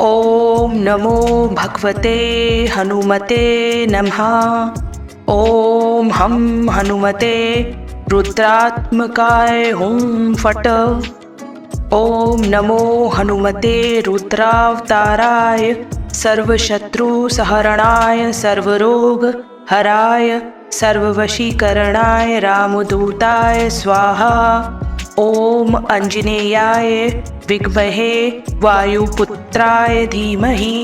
ओम नमो भगवते हनुमते नमः। ओम हम हनुमते रुद्रात्मकाय हुं फट। ओम नमो हनुमते रुद्रावताराय सर्वशत्रु सहरणाय सर्वरोग हराय सर्ववशीकरणाय रामदूताय स्वाहा। ओम अंजनेयाय विद्महे वायुपुत्राय धीमहि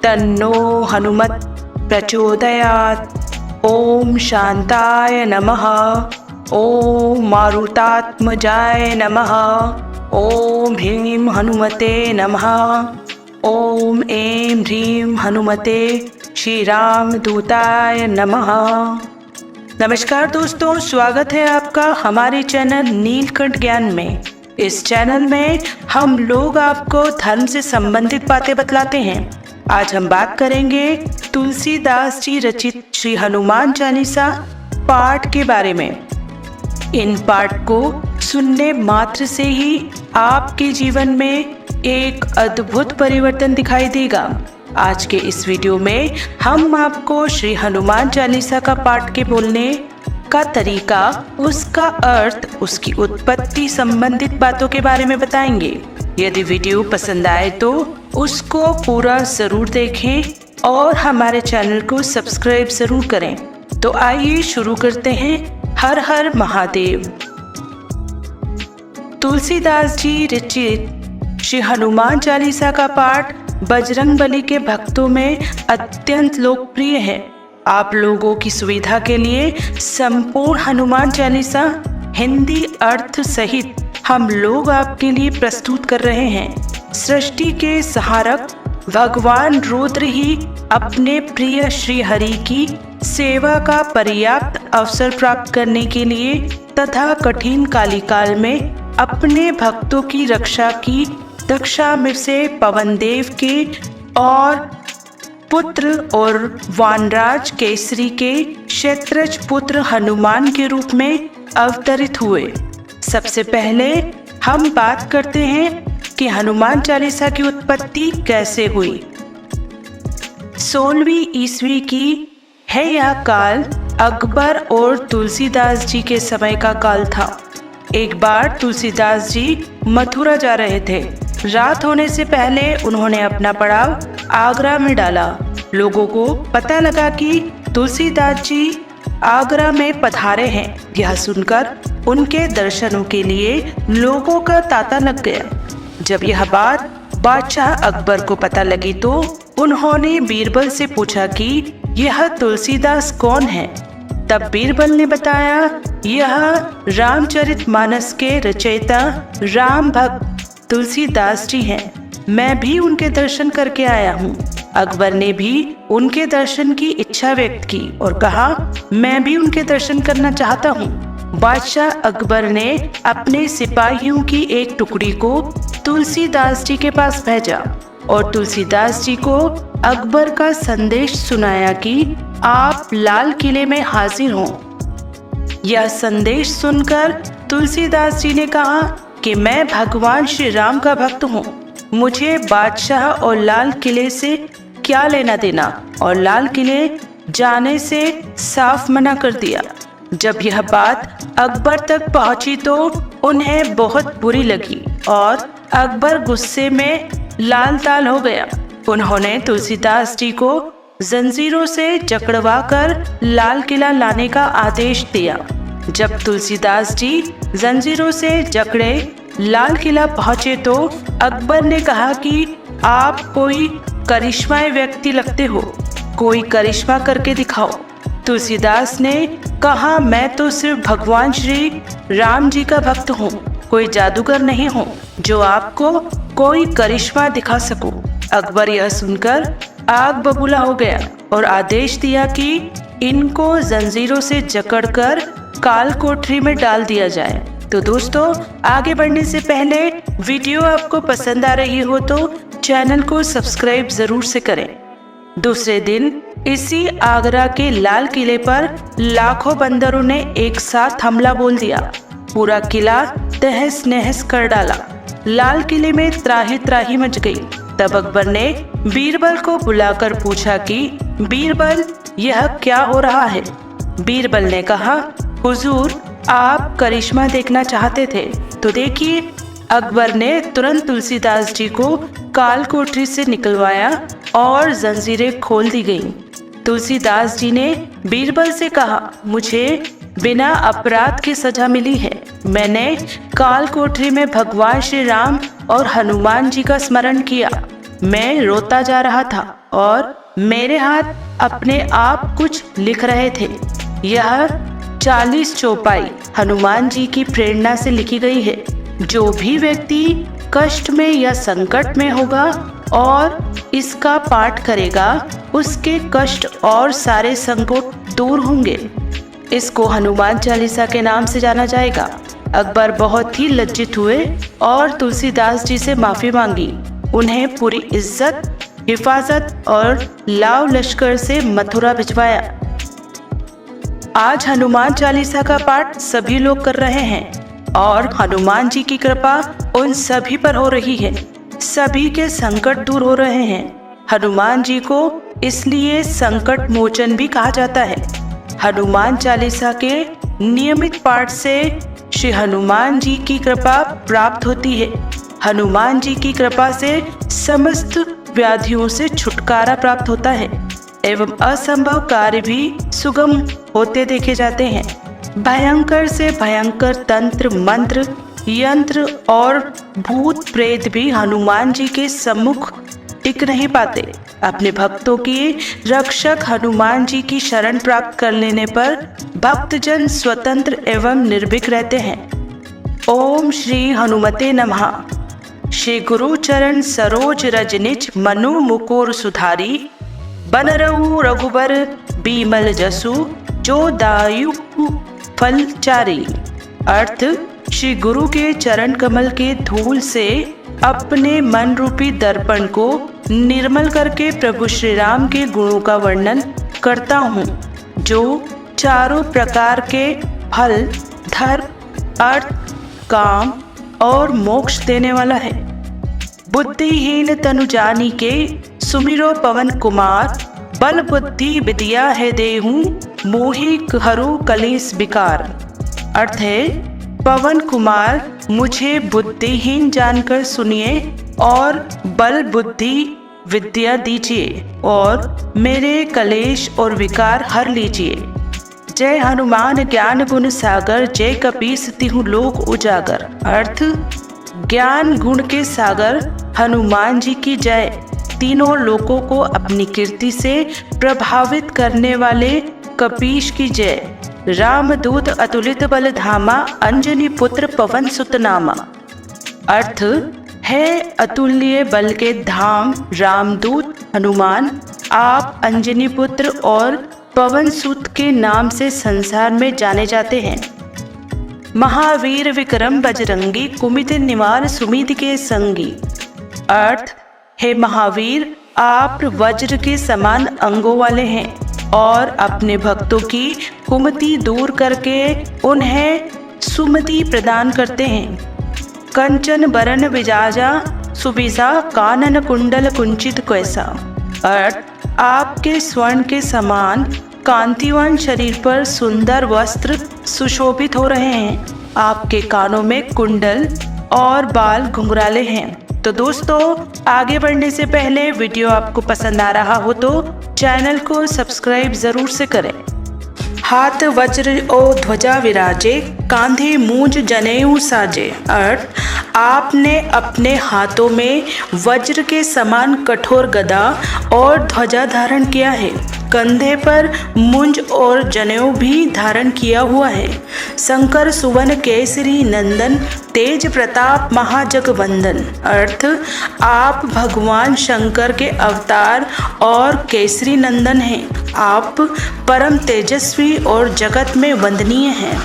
तन्नो हनुमत् प्रचोदयात्। ओम शांताय नमः। ओम मारुतात्मजाय नमः। ओम ह्रीं हनुमते नमः। ओम ऐं ह्रीं हनुमते श्री रामदूताय नमः। नमस्कार दोस्तों, स्वागत है आपका हमारे चैनल नीलकंठ ज्ञान में। इस चैनल में हम लोग आपको धर्म से संबंधित बातें बतलाते हैं। आज हम बात करेंगे तुलसीदास जी रचित श्री हनुमान चालीसा पाठ के बारे में। इन पाठ को सुनने मात्र से ही आपके जीवन में एक अद्भुत परिवर्तन दिखाई देगा। आज के इस वीडियो में हम आपको श्री हनुमान चालीसा का पाठ के बोलने का तरीका, उसका अर्थ, उसकी उत्पत्ति संबंधित बातों के बारे में बताएंगे। यदि वीडियो पसंद आए तो उसको पूरा जरूर देखें और हमारे चैनल को सब्सक्राइब जरूर करें। तो आइए शुरू करते हैं। हर हर महादेव। तुलसीदास जी रचित श्री हनुमान चालीसा का पाठ बजरंगबली के भक्तों में अत्यंत लोकप्रिय है। आप लोगों की सुविधा के लिए संपूर्ण हनुमान चालीसा हिंदी अर्थ सहित हम लोग आपके लिए प्रस्तुत कर रहे हैं। सृष्टि के सहारक भगवान रुद्र ही अपने प्रिय श्री हरि की सेवा का पर्याप्त अवसर प्राप्त करने के लिए तथा कठिन कालिकाल में अपने भक्तों की रक्षा की दक्षा में से पवनदेव के और पुत्र और वानराज केसरी के क्षत्रज पुत्र हनुमान के रूप में अवतरित हुए। सबसे पहले हम बात करते हैं कि हनुमान चालीसा की उत्पत्ति कैसे हुई। 16वीं ईस्वी की है यह काल। अकबर और तुलसीदास जी के समय का काल था। एक बार तुलसीदास जी मथुरा जा रहे थे। रात होने से पहले उन्होंने अपना पड़ाव आगरा में डाला। लोगों को पता लगा कि तुलसीदास जी आगरा में पधारे हैं। यह सुनकर उनके दर्शनों के लिए लोगों का तांता लग गया। जब यह बात बादशाह अकबर को पता लगी तो उन्होंने बीरबल से पूछा कि यह तुलसीदास कौन है। तब बीरबल ने बताया, यह रामचरितमानस के रचयिता राम भक्त तुलसीदास जी हैं। मैं भी उनके दर्शन करके आया हूँ। अकबर ने भी उनके दर्शन की इच्छा व्यक्त की और कहा, मैं भी उनके दर्शन करना चाहता हूँ। बादशाह अकबर ने अपने सिपाहियों की एक टुकड़ी को तुलसीदास जी के पास भेजा और तुलसीदास जी को अकबर का संदेश सुनाया कि आप लाल किले में हाजिर हों। यह संदेश सुनकर तुलसीदास जी ने कहा कि मैं भगवान श्री राम का भक्त हूँ। मुझे बादशाह और लाल किले से क्या लेना देना, और लाल किले जाने से साफ मना कर दिया। जब यह बात अकबर तक पहुंची तो उन्हें बहुत बुरी लगी और अकबर गुस्से में लाल ताल हो गया। उन्होंने तुलसीदास जी को जंजीरों से जकड़वा कर लाल किला लाने का आदेश दिया। जब तुलसीदास जी जंजीरों से जकड़े लाल किला पहुंचे तो अकबर ने कहा कि आप कोई करिश्माई व्यक्ति लगते हो, कोई करिश्मा करके दिखाओ। तुलसीदास ने कहा, मैं तो सिर्फ भगवान श्री राम जी का भक्त हूँ, कोई जादूगर नहीं हूँ जो आपको कोई करिश्मा दिखा सकूं। अकबर यह सुनकर आग बबूला हो गया और आदेश दिया कि इनको जंजीरों से जकड़कर काल कोठरी में डाल दिया जाए। तो दोस्तों, आगे बढ़ने से पहले वीडियो आपको पसंद आ रही हो तो चैनल को सब्सक्राइब जरूर से करें। दूसरे दिन इसी आगरा के लाल किले पर लाखों बंदरों ने एक साथ हमला बोल दिया। पूरा किला तहस नहस कर डाला। लाल किले में त्राही त्राही मच गई। तब अकबर ने बीरबल को बुलाकर पूछा कि बीरबल, यह क्या हो रहा है। बीरबल ने कहा, हुजूर, आप करिश्मा देखना चाहते थे तो देखिए। अकबर ने तुरंत तुलसीदास जी को काल कोठरी से निकलवाया और जंजीरें खोल दी गईं। तुलसीदास जी ने बीरबल से कहा, मुझे बिना अपराध की सजा मिली है। मैंने काल कोठरी में भगवान श्री राम और हनुमान जी का स्मरण किया। मैं रोता जा रहा था और मेरे हाथ अपने आप कुछ लिख रहे थे। यह 40 चौपाई हनुमान जी की प्रेरणा से लिखी गई है। जो भी व्यक्ति कष्ट में या संकट में होगा और इसका पाठ करेगा, उसके कष्ट और सारे संकट दूर होंगे। इसको हनुमान चालीसा के नाम से जाना जाएगा। अकबर बहुत ही लज्जित हुए और तुलसीदास जी से माफी मांगी। उन्हें पूरी इज्जत, हिफाजत और लाव लश्कर से मथुरा भिजवाया। आज हनुमान चालीसा का पाठ सभी लोग कर रहे हैं और हनुमान जी की कृपा उन सभी पर हो रही है। सभी के संकट दूर हो रहे हैं। हनुमान जी को इसलिए संकट मोचन भी कहा जाता है। हनुमान चालीसा के नियमित पाठ से श्री हनुमान जी की कृपा प्राप्त होती है। हनुमान जी की कृपा से समस्त व्याधियों से छुटकारा प्राप्त होता है एवं असंभव कार्य भी सुगम होते देखे जाते हैं। भयंकर से भयंकर तंत्र, मंत्र, यंत्र और भूत प्रेत भी हनुमान जी के सम्मुख टिक नहीं पाते। अपने भक्तों की रक्षक हनुमान जी की शरण प्राप्त कर लेने पर भक्तजन स्वतंत्र एवं निर्भीक रहते हैं। ओम श्री हनुमते नमः। श्री गुरु चरण सरोज रज निज मनु मुकुर सुधारी। बन रहु रघुबर बीमल जसु जो दायु फलचारी। अर्थ, श्री गुरु के चरण कमल के धूल से अपने मन रूपी दर्पण को निर्मल करके प्रभु श्री राम के गुणों का वर्णन करता हूँ, जो चारों प्रकार के फल, धर्म, अर्थ, काम और मोक्ष देने वाला है। बुद्धिहीन तनु जानी के सुमिरो पवन कुमार। बल बुद्धि विद्या है देहु मोहि हरू कलेश विकार। अर्थ है, पवन कुमार, मुझे बुद्धिहीन जानकर सुनिए और बल बुद्धि विद्या दीजिए और मेरे कलेश और विकार हर लीजिए। जय हनुमान ज्ञान गुण सागर, जय कपीस तिहु लोक उजागर। अर्थ, ज्ञान गुण के सागर हनुमान जी की जय। तीनों लोकों को अपनी कीर्ति से प्रभावित करने वाले कपीश की जय। रामदूत अतुलित बल धामा, अंजनी पुत्र पवन सुत नामा। अर्थ है, अतुल्य बल के धाम रामदूत हनुमान, आप अंजनी पुत्र और पवन सुत के नाम से संसार में जाने जाते हैं। महावीर विक्रम बजरंगी, कुमित निवार सुमित के संगी। अर्थ, हे महावीर, आप वज्र के समान अंगों वाले हैं और अपने भक्तों की कुमति दूर करके उन्हें सुमति प्रदान करते हैं। कंचन बरन विजाजा सुबिजा, कानन कुंडल कुंचित कैसा। अर्थ, आपके स्वर्ण के समान कांतिवान शरीर पर सुंदर वस्त्र सुशोभित हो रहे हैं। आपके कानों में कुंडल और बाल घुंघराले हैं। तो दोस्तों, आगे बढ़ने से पहले वीडियो आपको पसंद आ रहा हो तो चैनल को सब्सक्राइब जरूर से करें। हाथ वज्र ओ ध्वजा विराजे, कांधे मूंज जनेऊ साजे। अर्थ, आपने अपने हाथों में वज्र के समान कठोर गदा और ध्वजा धारण किया है। कंधे पर मुंज और जनेऊ भी धारण किया हुआ है। शंकर सुवन केसरी नंदन, तेज प्रताप महाजगवंदन। अर्थ, आप भगवान शंकर के अवतार और केसरी नंदन हैं। आप परम तेजस्वी और जगत में वंदनीय हैं।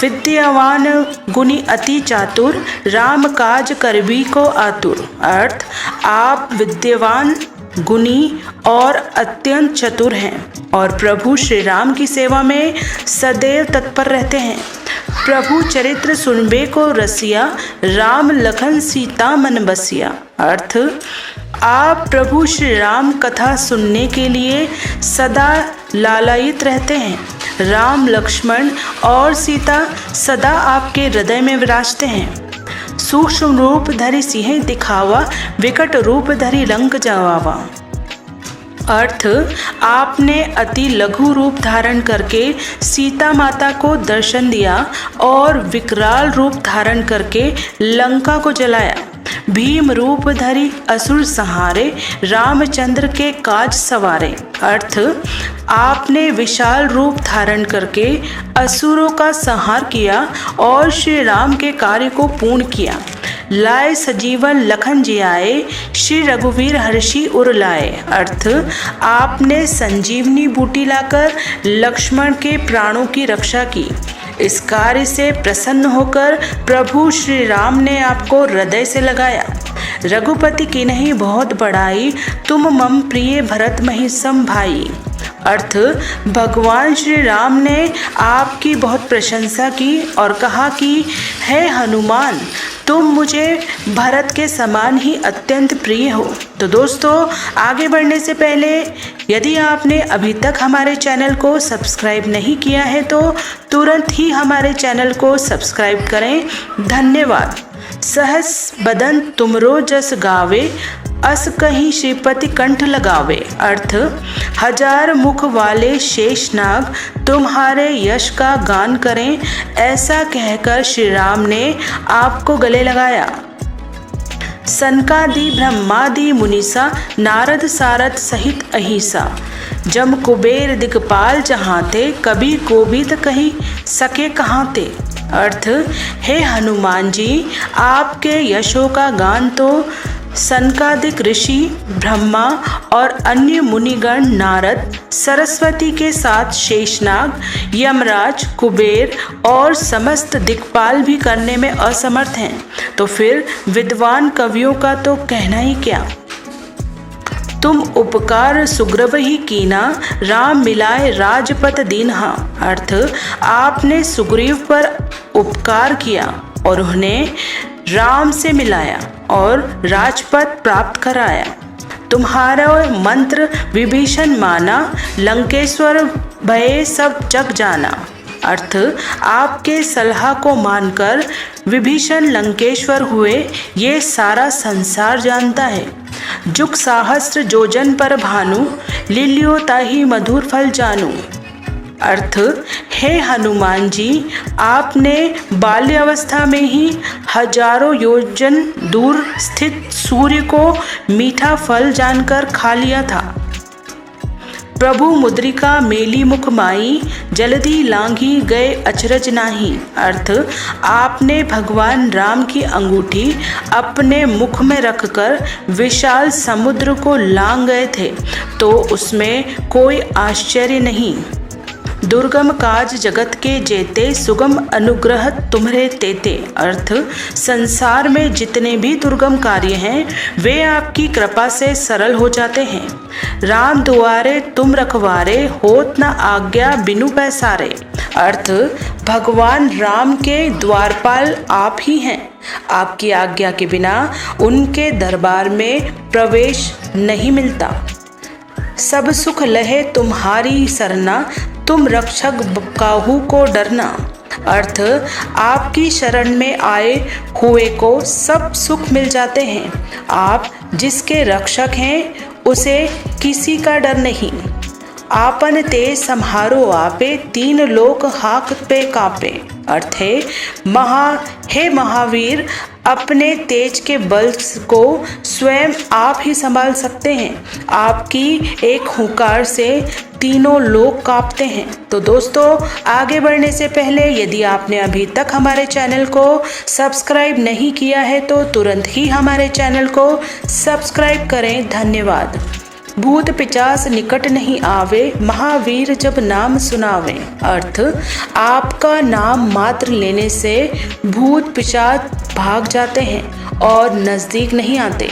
विद्यावान गुणी अति चातुर, राम काज करबी को आतुर। अर्थ, आप विद्यावान, गुणी और अत्यंत चतुर हैं और प्रभु श्री राम की सेवा में सदैव तत्पर रहते हैं। प्रभु चरित्र सुनबे को रसिया, राम लखन सीता मन बसिया। अर्थ, आप प्रभु श्री राम कथा सुनने के लिए सदा लालायित रहते हैं। राम, लक्ष्मण और सीता सदा आपके हृदय में विराजते हैं। सूक्ष्म रूप धरि सिंह दिखावा, विकट रूप धरि लंक जवावा। अर्थ, आपने अति लघु रूप धारण करके सीता माता को दर्शन दिया और विकराल रूप धारण करके लंका को जलाया। भीम रूप धरि असुर संहारे, रामचंद्र के काज सवारे। अर्थ, आपने विशाल रूप धारण करके असुरों का संहार किया और श्री राम के कार्य को पूर्ण किया। लाए सजीवन लखन जियाए, श्री रघुवीर हर्षि उर लाए। अर्थ, आपने संजीवनी बूटी लाकर लक्ष्मण के प्राणों की रक्षा की। इस कार्य से प्रसन्न होकर प्रभु श्री राम ने आपको हृदय से लगाया। रघुपति की नहीं बहुत बड़ाई, तुम मम प्रिय भरत महि सम भाई। अर्थ, भगवान श्री राम ने आपकी बहुत प्रशंसा की और कहा कि हे हनुमान, तुम मुझे भरत के समान ही अत्यंत प्रिय हो। तो दोस्तों, आगे बढ़ने से पहले यदि आपने अभी तक हमारे चैनल को सब्सक्राइब नहीं किया है तो तुरंत ही हमारे चैनल को सब्सक्राइब करें। धन्यवाद। सहस बदन तुमरो जस गावे, अस कहीं श्रीपति कंठ लगावे। अर्थ, हजार मुख वाले शेषनाग तुम्हारे यश का गान करें, ऐसा कहकर श्री राम ने आपको गले लगाया। सनकादि ब्रह्मादि मुनीसा, नारद सारद सहित अहिसा। जम कुबेर दिक्पाल जहाँ थे, कभी कोबिद कहीं सके कहाँ थे। अर्थ, हे हनुमान जी, आपके यशों का गान तो सनकादिक ऋषि, ब्रह्मा और अन्य मुनिगण, नारद, सरस्वती के साथ शेषनाग, यमराज, कुबेर और समस्त दिक्पाल भी करने में असमर्थ हैं। तो फिर विद्वान कवियों का तो कहना ही क्या। तुम उपकार सुग्रीव ही कीना, राम मिलाए राजपथ दीन्हा। अर्थ, आपने सुग्रीव पर उपकार किया और उन्हें राम से मिलाया और राजपथ प्राप्त कराया। तुम्हारा मंत्र विभीषण माना, लंकेश्वर भये सब जग जाना। अर्थ, आपके सलाह को मानकर विभीषण लंकेश्वर हुए, ये सारा संसार जानता है। जुग सहस्त्र जोजन पर भानु, लिलियो ताहि मधुर फल जानू। अर्थ, हे हनुमान जी, आपने बाल्यावस्था में ही हजारों योजन दूर स्थित सूर्य को मीठा फल जानकर खा लिया था। प्रभु मुद्रिका मेली मुख माई, जल्दी लांघी गए अचरज नाही। अर्थ, आपने भगवान राम की अंगूठी अपने मुख में रखकर विशाल समुद्र को लांघ गए थे, तो उसमें कोई आश्चर्य नहीं। दुर्गम काज जगत के जेते, सुगम अनुग्रह तुम्हारे तेते। अर्थ, संसार में जितने भी दुर्गम कार्य हैं वे आपकी कृपा से सरल हो जाते हैं। राम दुआरे तुम रखवारे, होत न आज्ञा बिनु पैसारे। अर्थ, भगवान राम के द्वारपाल आप ही हैं। आपकी आज्ञा के बिना उनके दरबार में प्रवेश नहीं मिलता। सब सुख लहे तुम्हारी सरना, तुम रक्षक काहू को डरना। अर्थ, आपकी शरण में आए हुए को सब सुख मिल जाते हैं। आप जिसके रक्षक हैं उसे किसी का डर नहीं। आपन तेज सम्हारो आपे, तीन लोक हाक पे कापे। अर्थ है, हे महावीर, अपने तेज के बल को स्वयं आप ही संभाल सकते हैं। आपकी एक हुंकार से तीनों लोग कांपते हैं। तो दोस्तों, आगे बढ़ने से पहले यदि आपने अभी तक हमारे चैनल को सब्सक्राइब नहीं किया है तो तुरंत ही हमारे चैनल को सब्सक्राइब करें। धन्यवाद। भूत पिचास निकट नहीं आवे, महावीर जब नाम सुनावे। अर्थ, आपका नाम मात्र लेने से भूत पिशाच भाग जाते हैं और नजदीक नहीं आते।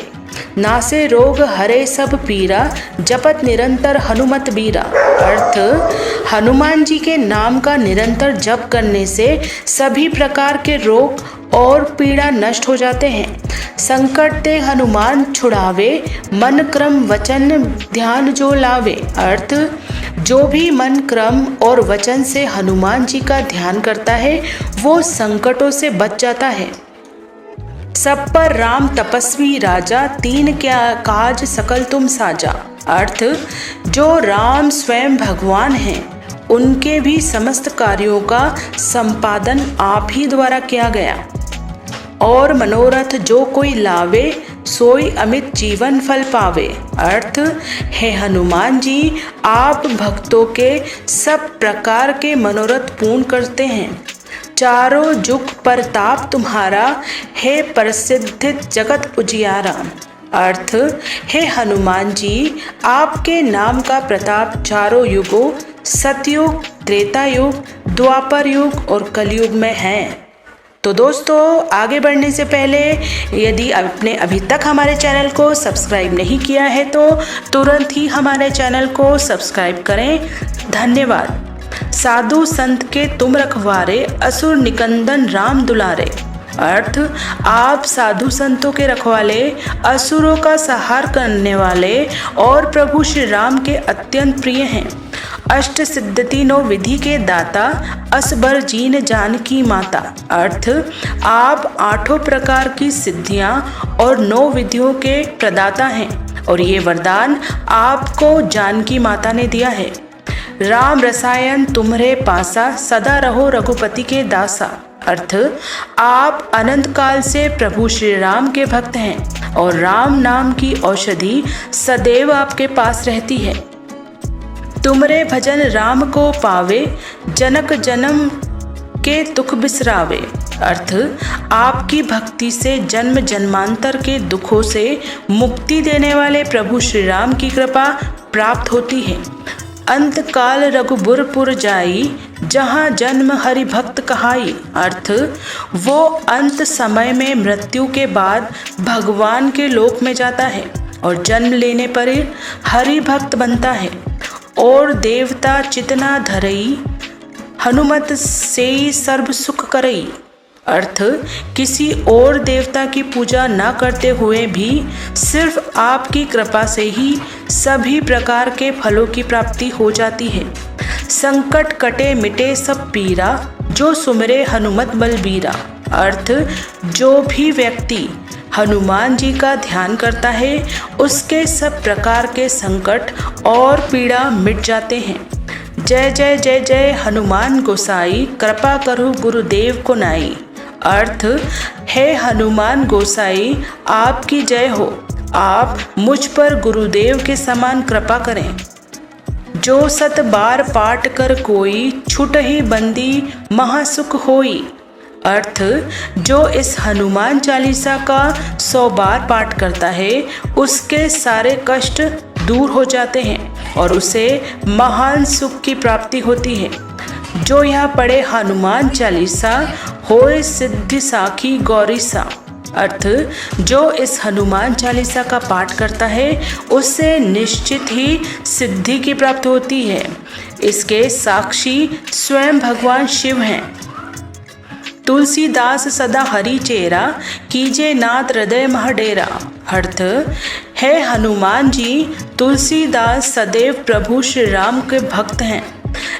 नासे रोग हरे सब पीरा, जपत निरंतर हनुमत बीरा। अर्थ, हनुमान जी के नाम का निरंतर जप करने से सभी प्रकार के रोग और पीड़ा नष्ट हो जाते हैं। संकट ते हनुमान छुड़ावे, मन क्रम वचन ध्यान जो लावे। अर्थ, जो भी मन क्रम और वचन से हनुमान जी का ध्यान करता है वो संकटों से बच जाता है। सब पर राम तपस्वी राजा, तीन क्या काज सकल तुम साजा। अर्थ, जो राम स्वयं भगवान हैं उनके भी समस्त कार्यों का संपादन आप ही द्वारा किया गया। और मनोरथ जो कोई लावे, सोई अमित जीवन फल पावे। अर्थ, हे हनुमान जी, आप भक्तों के सब प्रकार के मनोरथ पूर्ण करते हैं। चारों जुग परताप तुम्हारा, हे प्रसिद्ध जगत उजियारा। अर्थ, हे हनुमान जी, आपके नाम का प्रताप चारों युगों सतयुग, त्रेता युग, द्वापर युग और कलयुग में है। तो दोस्तों, आगे बढ़ने से पहले यदि आपने अभी तक हमारे चैनल को सब्सक्राइब नहीं किया है तो तुरंत ही हमारे चैनल को सब्सक्राइब करें। धन्यवाद। साधु संत के तुम रखवारे, असुर निकंदन राम दुलारे। अर्थ, आप साधु संतों के रखवाले, असुरों का संहार करने वाले और प्रभु श्री राम के अत्यंत प्रिय हैं। अष्ट सिद्धति नौ विधि के दाता, असबर जीन जानकी माता। अर्थ, आप आठों प्रकार की सिद्धियां और 9 विधियों के प्रदाता हैं और ये वरदान आपको जानकी माता ने दिया है। राम रसायन तुम्हरे पासा, सदा रहो रघुपति के दासा। अर्थ, आप अनंत काल से प्रभु श्री राम के भक्त हैं और राम नाम की औषधि सदैव आपके पास रहती है। तुमरे भजन राम को पावे, जनक जन्म के दुख बिसरावे। अर्थ, आपकी भक्ति से जन्म जन्मांतर के दुखों से मुक्ति देने वाले प्रभु श्री राम की कृपा प्राप्त होती है। अंत काल रघुबरपुर जाई, जहाँ जन्म हरि भक्त कहाई। अर्थ, वो अंत समय में मृत्यु के बाद भगवान के लोक में जाता है और जन्म लेने पर हरि भक्त बनता है। और देवता चितना धरई, हनुमत से सर्व सुख करई। अर्थ, किसी और देवता की पूजा न करते हुए भी सिर्फ आपकी कृपा से ही सभी प्रकार के फलों की प्राप्ति हो जाती है। संकट कटे मिटे सब पीरा, जो सुमिरे हनुमत बलबीरा। अर्थ, जो भी व्यक्ति हनुमान जी का ध्यान करता है उसके सब प्रकार के संकट और पीड़ा मिट जाते हैं। जय जय जय जय हनुमान गोसाई, कृपा करो गुरुदेव को नाई। अर्थ, हे हनुमान गोसाई, आपकी जय हो, आप मुझ पर गुरुदेव के समान कृपा करें। जो 7 बार पाठ कर कोई, छूट ही बंदी महासुख होई। अर्थ, जो इस हनुमान चालीसा का 100 बार पाठ करता है उसके सारे कष्ट दूर हो जाते हैं और उसे महान सुख की प्राप्ति होती है। जो यहाँ पढ़े हनुमान चालीसा, होए सिद्धि साखी गौरी सा। अर्थ, जो इस हनुमान चालीसा का पाठ करता है उससे निश्चित ही सिद्धि की प्राप्ति होती है। इसके साक्षी स्वयं भगवान शिव हैं। तुलसीदास सदा हरि चेरा, कीजे नाथ हृदय मह डेरा। अर्थ, है हनुमान जी, तुलसीदास सदैव प्रभु श्री राम के भक्त हैं।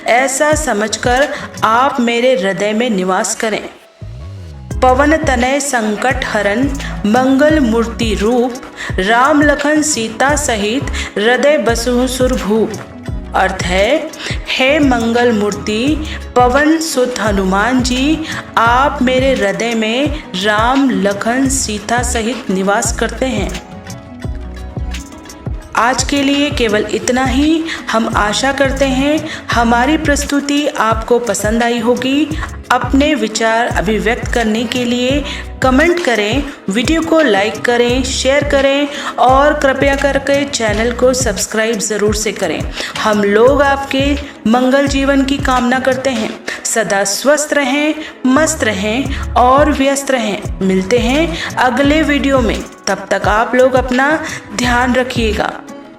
ऐसा समझकर आप मेरे हृदय में निवास करें। पवन तनय संकट हरन, मंगल मूर्ति रूप, राम लखन सीता सहित हृदय बसु सुरभूप। अर्थ है, हे मंगल मूर्ति पवन सुत हनुमान जी, आप मेरे हृदय में राम लखन सीता सहित निवास करते हैं। आज के लिए केवल इतना ही। हम आशा करते हैं हमारी प्रस्तुति आपको पसंद आई होगी। अपने विचार अभिव्यक्त करने के लिए कमेंट करें, वीडियो को लाइक करें, शेयर करें और कृपया करके चैनल को सब्सक्राइब ज़रूर से करें। हम लोग आपके मंगल जीवन की कामना करते हैं। सदा स्वस्थ रहें, मस्त रहें और व्यस्त रहें। मिलते हैं अगले वीडियो में, तब तक आप लोग अपना ध्यान रखिएगा।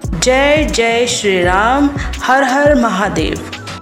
जय जय श्री राम, हर हर महादेव।